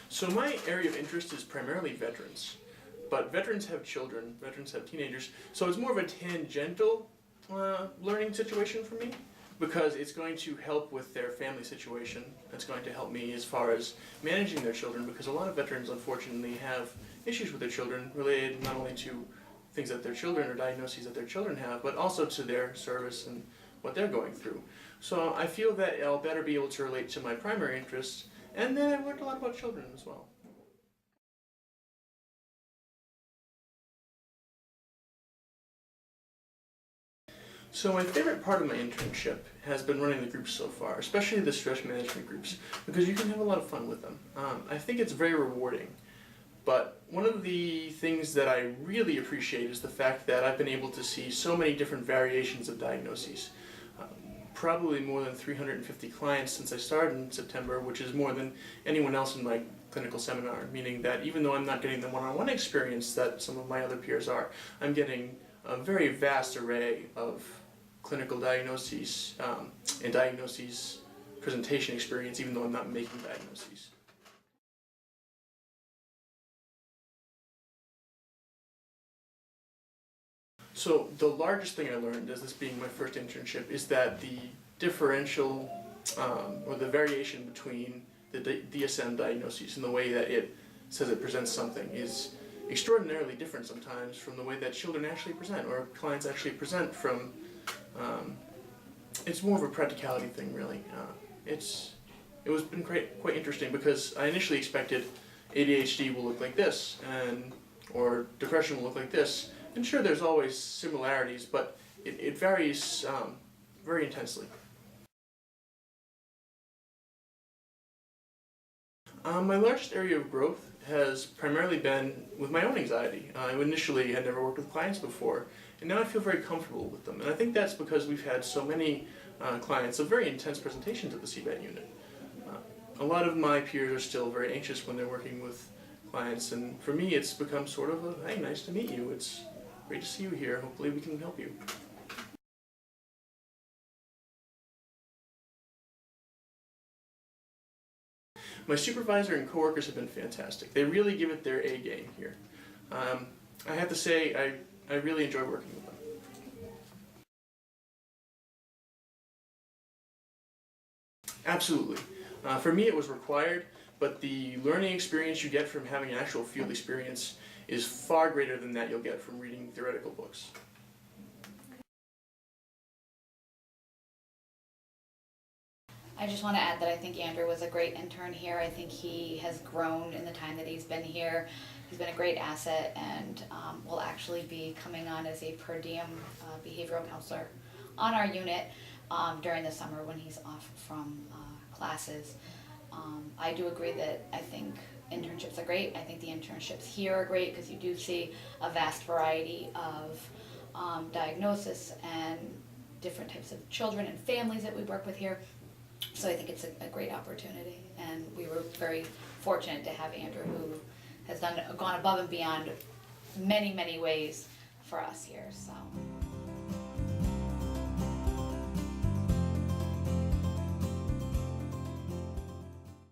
So my area of interest is primarily veterans, but veterans have children, veterans have teenagers, so it's more of a tangential learning situation for me because it's going to help with their family situation. It's going to help me as far as managing their children because a lot of veterans unfortunately have issues with their children related not only to things that their children or diagnoses that their children have, but also to their service and what they're going through. So I feel that I'll better be able to relate to my primary interests, and then I learned a lot about children as well. So my favorite part of my internship has been running the groups so far, especially the stress management groups, because you can have a lot of fun with them. I think it's very rewarding. But one of the things that I really appreciate is the fact that I've been able to see so many different variations of diagnoses. Probably more than 350 clients since I started in September, which is more than anyone else in my clinical seminar, meaning that even though I'm not getting the one-on-one experience that some of my other peers are, I'm getting a very vast array of clinical diagnoses and diagnoses presentation experience, even though I'm not making diagnoses. So the largest thing I learned as this being my first internship is that the differential or the variation between the DSM diagnoses and the way that it says it presents something is extraordinarily different sometimes from the way that children actually present or clients actually present from. It's more of a practicality thing really. It was been quite interesting because I initially expected ADHD will look like this or depression will look like this. And sure, there's always similarities, but it varies very intensely. My largest area of growth has primarily been with my own anxiety. I initially had never worked with clients before, and now I feel very comfortable with them. And I think that's because we've had so many clients of very intense presentations at the CBAT unit. A lot of my peers are still very anxious when they're working with clients, and for me it's become sort of a, hey, nice to meet you. It's great to see you here. Hopefully we can help you. My supervisor and coworkers have been fantastic. They really give it their A game here. I have to say, I really enjoy working with them. Absolutely. For me it was required, but the learning experience you get from having an actual field experience is far greater than that you'll get from reading theoretical books. I just want to add that I think Andrew was a great intern here. I think he has grown in the time that he's been here. He's been a great asset and will actually be coming on as a per diem behavioral counselor on our unit during the summer when he's off from classes. I do agree that I think internships are great. I think the internships here are great because you do see a vast variety of diagnosis and different types of children and families that we work with here. So I think it's a great opportunity, and we were very fortunate to have Andrew, who has gone above and beyond many ways for us here. So.